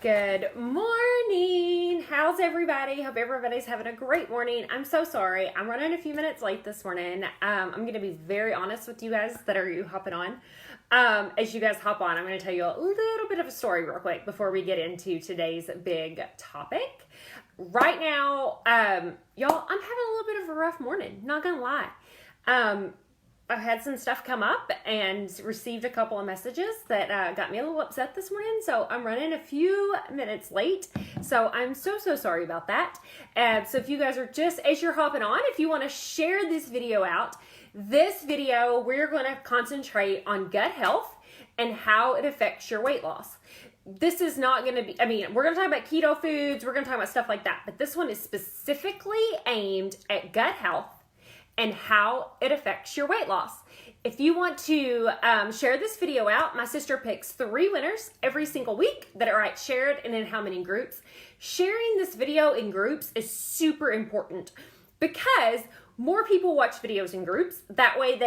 Good morning. How's everybody? Hope everybody's having a great morning. I'm so sorry. I'm running a few minutes late this morning. I'm going to be very honest with you guys that are hopping on. As you guys hop on, I'm going to tell you a little bit of a story real quick before we get into today's big topic. Right now, y'all, I'm having a little bit of a rough morning. Not going to lie. I've had some stuff come up and received a couple of messages that got me a little upset this morning. So I'm running a few minutes late. So I'm so sorry about that. So if you guys are just, as you're hopping on, if you want to share this video out, this video, we're going to concentrate on gut health and how it affects your weight loss. This is not going to be, we're going to talk about keto foods. We're going to talk about stuff like that. But this one is specifically aimed at gut health and how it affects your weight loss. If you want to share this video out, my sister picks 3 winners every single week that are shared and in how many groups. Sharing this video in groups is super important because more people watch videos in groups. That way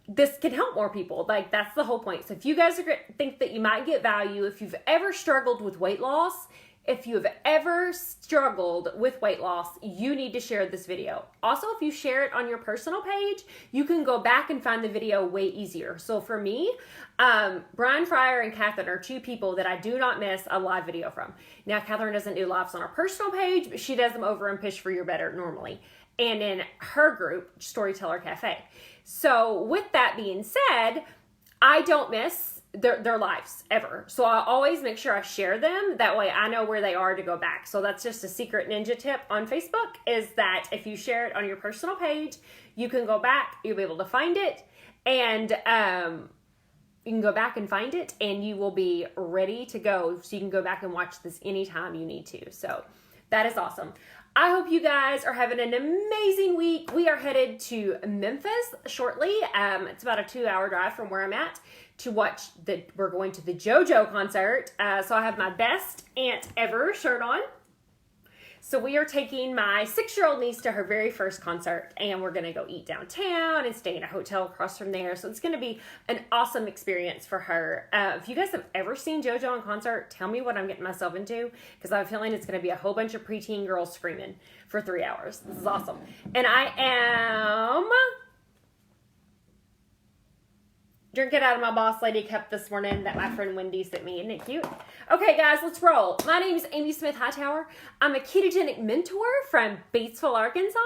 this can help more people. Like, that's the whole point. So if you guys think that you might get value, if you've ever struggled with weight loss, if you have ever struggled with weight loss, you need to share this video. Also, if you share it on your personal page, you can go back and find the video way easier. So for me, Brian Fryer and Catherine are 2 people that I do not miss a live video from. Now, Catherine doesn't do lives on her personal page, but she does them over in Push for Your Better normally, and in her group, Storyteller Cafe. So with that being said, I don't miss their lives ever. So I always make sure I share them. That way I know where they are to go back. So that's just a secret ninja tip on Facebook, is that if you share it on your personal page, you can go back, you'll be able to find it, and you can go back and find it, and you will be ready to go. So you can go back and watch this anytime you need to. So that is awesome. I hope you guys are having an amazing week. We are headed to Memphis shortly. It's about a 2-hour drive from where I'm at to watch we're going to the JoJo concert. So I have my best aunt ever shirt on. So we are taking my 6-year-old niece to her very first concert, and we're going to go eat downtown and stay in a hotel across from there. So it's going to be an awesome experience for her. If you guys have ever seen JoJo in concert, tell me what I'm getting myself into, because I have a feeling it's going to be a whole bunch of preteen girls screaming for 3 hours. This is awesome. And I am drinking out of my Boss Lady cup this morning that my friend Wendy sent me. Isn't it cute? Okay, guys, let's roll. My name is Amy Smith-Hightower. I'm a ketogenic mentor from Batesville, Arkansas,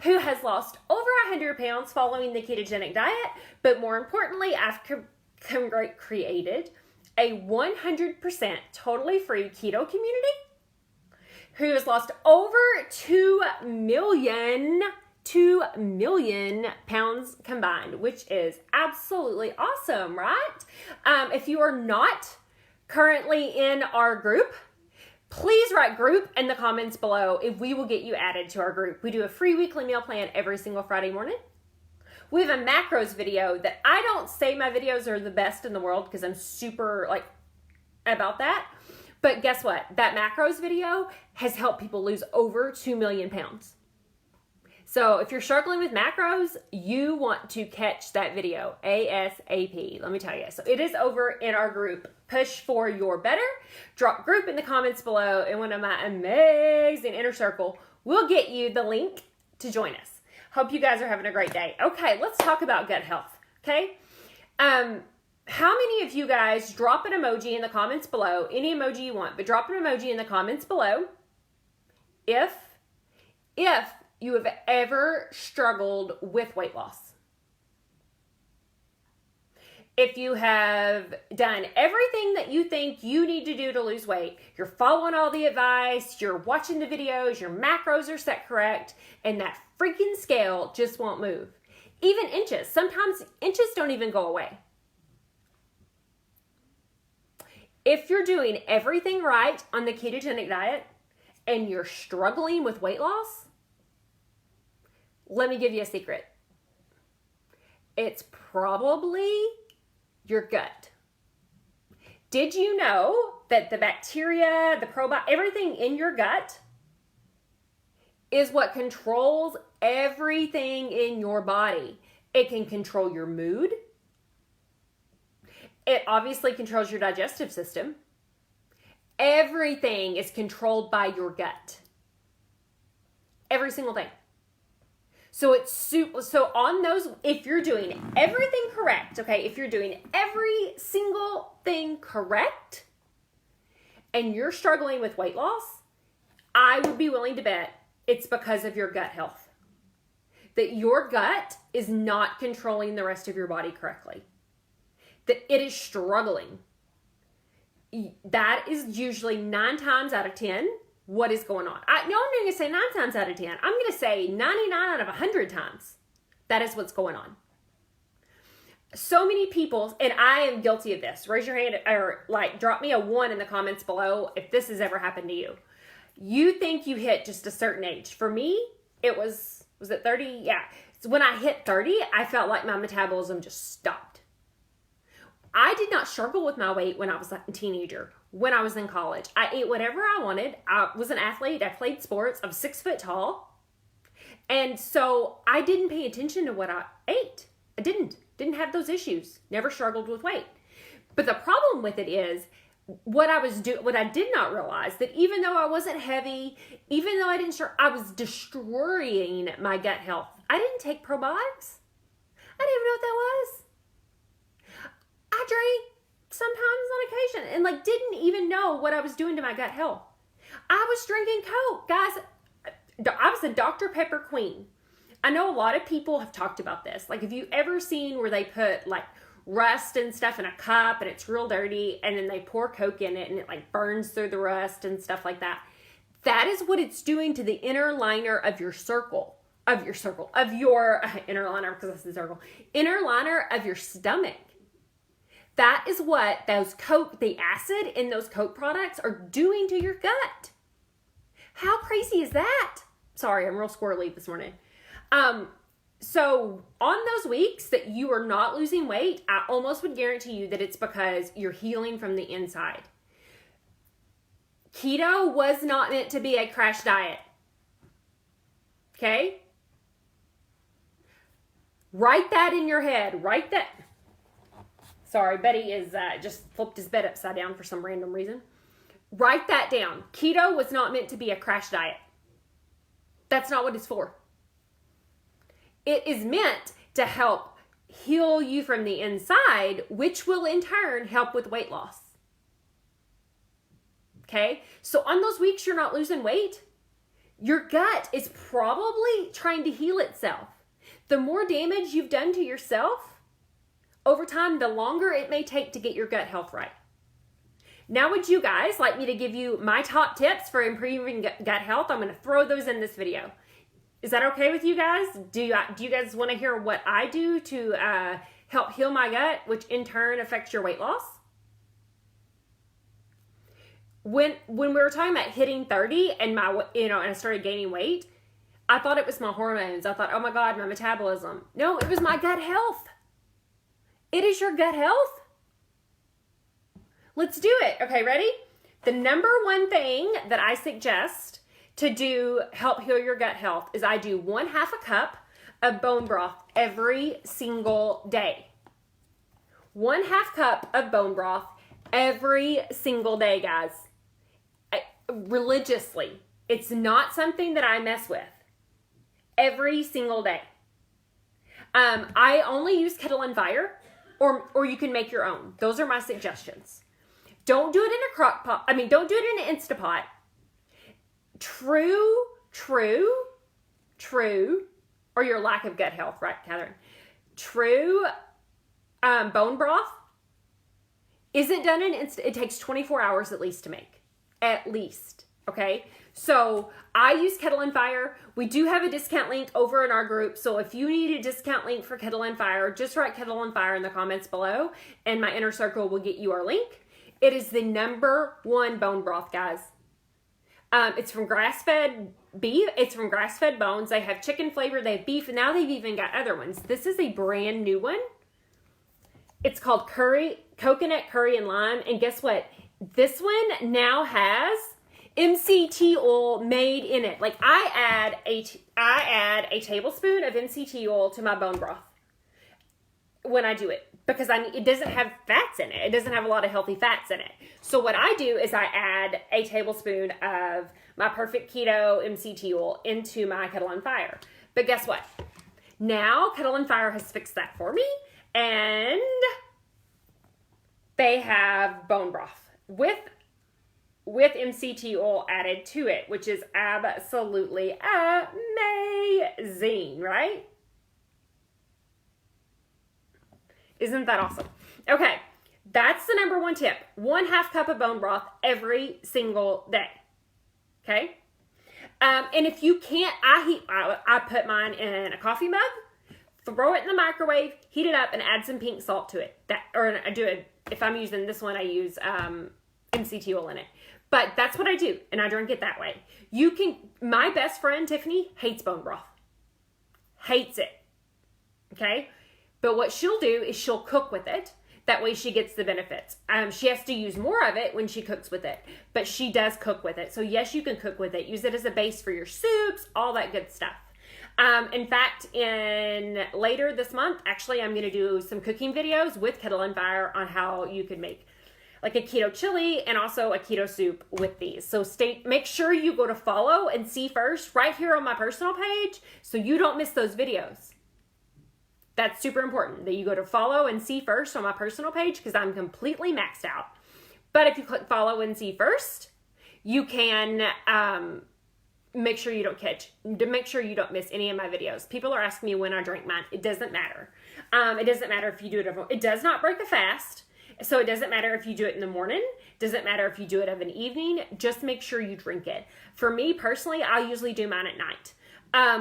who has lost over 100 pounds following the ketogenic diet. But more importantly, I've created a 100% totally free keto community who has lost over 2 million pounds combined, which is absolutely awesome, right? If you are not currently in our group, please write group in the comments below if we will get you added to our group. We do a free weekly meal plan every single Friday morning. We have a macros video that I don't say my videos are the best in the world because I'm super about that. But guess what? That macros video has helped people lose over 2 million pounds. So if you're struggling with macros, you want to catch that video ASAP, let me tell you. So it is over in our group, Push for Your Better. Drop group in the comments below, and one of my amazing inner circle will get you the link to join us. Hope you guys are having a great day. Okay, let's talk about gut health, okay? How many of you guys drop an emoji in the comments below, any emoji you want, but drop an emoji in the comments below if you have ever struggled with weight loss. If you have done everything that you think you need to do to lose weight, you're following all the advice, you're watching the videos, your macros are set correct, and that freaking scale just won't move. Even inches. Sometimes inches don't even go away. If you're doing everything right on the ketogenic diet and you're struggling with weight loss, let me give you a secret. It's probably your gut. Did you know that the bacteria, the probiotics, everything in your gut is what controls everything in your body? It can control your mood. It obviously controls your digestive system. Everything is controlled by your gut. Every single thing. So on those, if you're doing everything correct, okay, if you're doing every single thing correct and you're struggling with weight loss, I would be willing to bet it's because of your gut health. That your gut is not controlling the rest of your body correctly. That it is struggling. That is usually 9 times out of 10 what is going on. I'm not going to say 9 times out of 10. I'm going to say 99 out of 100 times. That is what's going on. So many people, and I am guilty of this. Raise your hand or drop me a 1 in the comments below if this has ever happened to you. You think you hit just a certain age. For me, it was it 30? Yeah. So when I hit 30, I felt like my metabolism just stopped. I did not struggle with my weight when I was a teenager, when I was in college. I ate whatever I wanted. I was an athlete. I played sports. I was 6 foot tall. And so I didn't pay attention to what I ate. I didn't have those issues. Never struggled with weight. But the problem with it is what I did not realize, that even though I wasn't heavy, even though I was destroying my gut health. I didn't take probiotics. I didn't even know what that was. I drank sometimes on occasion and didn't even know what I was doing to my gut health. I was drinking Coke. Guys, I was a Dr. Pepper queen. I know a lot of people have talked about this. Have you ever seen where they put rust and stuff in a cup and it's real dirty and then they pour Coke in it and it burns through the rust and stuff like that? That is what it's doing to the inner liner of your inner liner, because that's the circle, inner liner of your stomach. That is what the acid in those Coke products are doing to your gut. How crazy is that? Sorry, I'm real squirrely this morning. So on those weeks that you are not losing weight, I almost would guarantee you that it's because you're healing from the inside. Keto was not meant to be a crash diet. Okay? Write that in your head. Write that. Sorry, Betty is just flipped his bed upside down for some random reason. Write that down. Keto was not meant to be a crash diet. That's not what it's for. It is meant to help heal you from the inside, which will in turn help with weight loss. Okay? So on those weeks you're not losing weight, your gut is probably trying to heal itself. The more damage you've done to yourself, over time, the longer it may take to get your gut health right. Now, would you guys like me to give you my top tips for improving gut health? I'm going to throw those in this video. Is that okay with you guys? Do you guys want to hear what I do to help heal my gut, which in turn affects your weight loss? When we were talking about hitting 30 and and I started gaining weight, I thought it was my hormones. I thought, oh my God, my metabolism. No, it was my gut health. It is your gut health. Let's do it. Okay, ready? The number one thing that I suggest to help heal your gut health is I do 1/2 a cup of bone broth every single day. 1/2 cup of bone broth every single day, guys. Religiously. It's not something that I mess with. Every single day. I only use kettle and fire. Or you can make your own. Those are my suggestions. Don't do it in a crock pot. Don't do it in an Instapot. True, or your lack of gut health, right, Catherine? True bone broth isn't done in instant. It takes 24 hours at least to make. At least, okay? So I use Kettle and Fire. We do have a discount link over in our group. So if you need a discount link for Kettle and Fire, just write Kettle and Fire in the comments below and my inner circle will get you our link. It is the #1 bone broth, guys. It's from grass-fed beef. It's from grass-fed bones. They have chicken flavor. They have beef. And now they've even got other ones. This is a brand new one. It's called coconut curry and lime. And guess what? This one now has MCT oil made in it. I add a tablespoon of MCT oil to my bone broth when I do it. because it doesn't have fats in it. It doesn't have a lot of healthy fats in it. So what I do is I add a tablespoon of my Perfect Keto MCT oil into my Kettle on Fire. But guess what? Now Kettle on Fire has fixed that for me, and they have bone broth with MCT oil added to it, which is absolutely amazing, right? Isn't that awesome? Okay, that's the number one tip. 1/2 cup of bone broth every single day. Okay? And if you can't, I put mine in a coffee mug, throw it in the microwave, heat it up, and add some pink salt to it. If I'm using this one, I use MCT oil in it. But that's what I do, and I drink it that way. My best friend, Tiffany, hates bone broth. Hates it. Okay? But what she'll do is she'll cook with it. That way she gets the benefits. She has to use more of it when she cooks with it, but she does cook with it. So yes, you can cook with it. Use it as a base for your soups, all that good stuff. In fact, later this month, actually, I'm going to do some cooking videos with Kettle on Fire on how you could make like a keto chili and also a keto soup with these. So make sure you go to follow and see first right here on my personal page so you don't miss those videos. That's super important that you go to follow and see first on my personal page because I'm completely maxed out. But if you click follow and see first, you can make sure you don't miss any of my videos. People are asking me when I drink mine. It doesn't matter. It doesn't matter if you do it. It does not break a fast. So it doesn't matter if you do it in the morning. Doesn't matter if you do it of an evening. Just make sure you drink it. For me personally, I usually do mine at night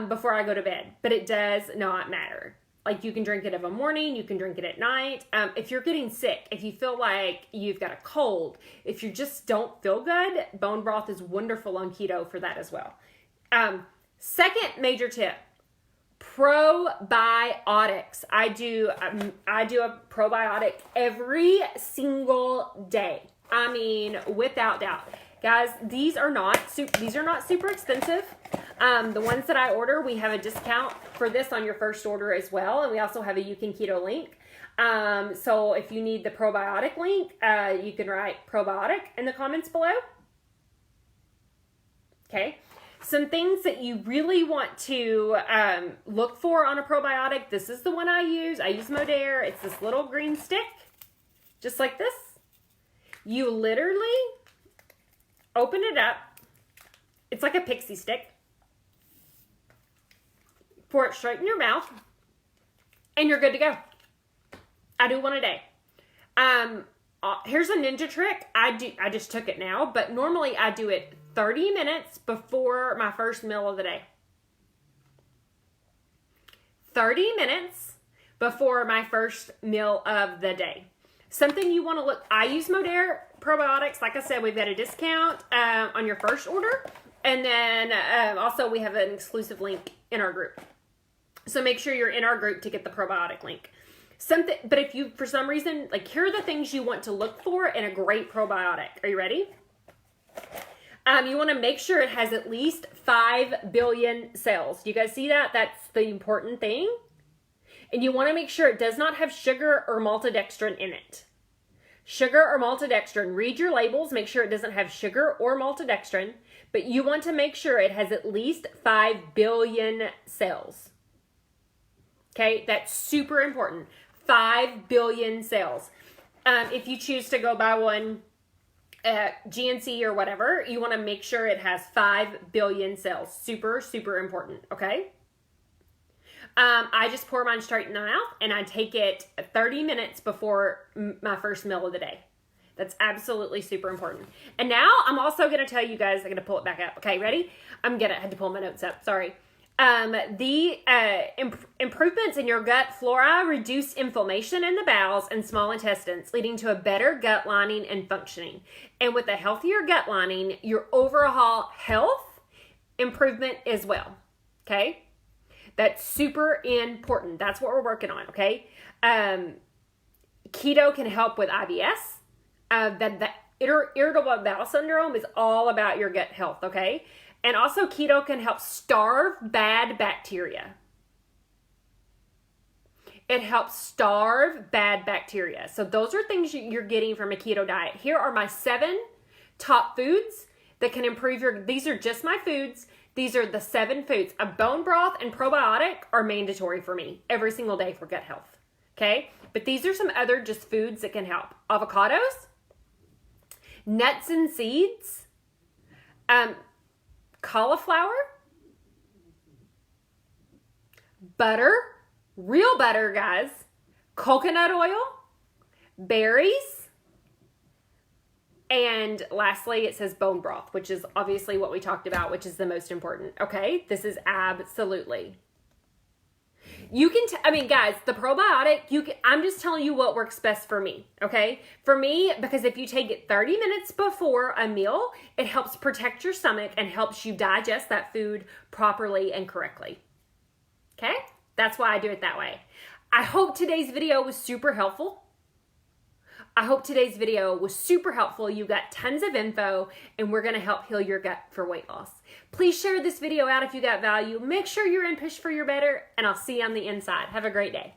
before I go to bed. But it does not matter. Like you can drink it of a morning, you can drink it at night. If you're getting sick, if you feel like you've got a cold, if you just don't feel good, bone broth is wonderful on keto for that as well. Second major tip, probiotics. I do a probiotic every single day. I mean, without doubt. Guys, these are not super expensive. The ones that I order, we have a discount for this on your first order as well. And we also have a UCANKETO link. So if you need the probiotic link, you can write probiotic in the comments below. Okay. Some things that you really want to look for on a probiotic. This is the one I use. I use Modere. It's this little green stick, just like this. You literally open it up. It's like a pixie stick. Pour it straight in your mouth, and you're good to go. I do one a day. Here's a ninja trick. I just took it now, but normally I do it 30 minutes before my first meal of the day. 30 minutes before my first meal of the day. Something you want to look, I use Modere probiotics. Like I said, we've got a discount on your first order. And then also we have an exclusive link in our group. So make sure you're in our group to get the probiotic link. But if you, for some reason, like here are the things you want to look for in a great probiotic. Are you ready? You want to make sure it has at least 5 billion cells. Do you guys see that? That's the important thing. And you want to make sure it does not have sugar or maltodextrin in it. Sugar or maltodextrin. Read your labels. Make sure it doesn't have sugar or maltodextrin. But you want to make sure it has at least 5 billion cells. Okay, that's super important. 5 billion cells. If you choose to go buy one at GNC or whatever, you want to make sure it has 5 billion cells. Super, super important, okay? I just pour mine straight in my mouth, and I take it 30 minutes before my first meal of the day. That's absolutely super important. And now I'm also going to tell you guys, I'm going to pull it back up. Okay, ready? I had to pull my notes up. Sorry. The improvements in your gut flora reduce inflammation in the bowels and small intestines, leading to a better gut lining and functioning. And with a healthier gut lining, your overall health improvement as well. Okay? That's super important. That's what we're working on. Okay? Keto can help with IBS. The irritable bowel syndrome is all about your gut health. Okay? And also keto can help starve bad bacteria. It helps starve bad bacteria. So those are things you're getting from a keto diet. Here are my 7 top foods that can improve your, these are just my foods. These are the 7 foods. A bone broth and probiotic are mandatory for me every single day for gut health. Okay? But these are some other just foods that can help. Avocados, nuts and seeds, cauliflower, butter, real butter, guys, coconut oil, berries, and lastly, it says bone broth, which is obviously what we talked about, which is the most important. Okay, this is absolutely. You can, I mean, guys, the probiotic, I'm just telling you what works best for me, okay? For me, because if you take it 30 minutes before a meal, it helps protect your stomach and helps you digest that food properly and correctly, okay? That's why I do it that way. I hope today's video was super helpful. You got tons of info, and we're going to help heal your gut for weight loss. Please share this video out if you got value. Make sure you're in Push for Your Better, and I'll see you on the inside. Have a great day.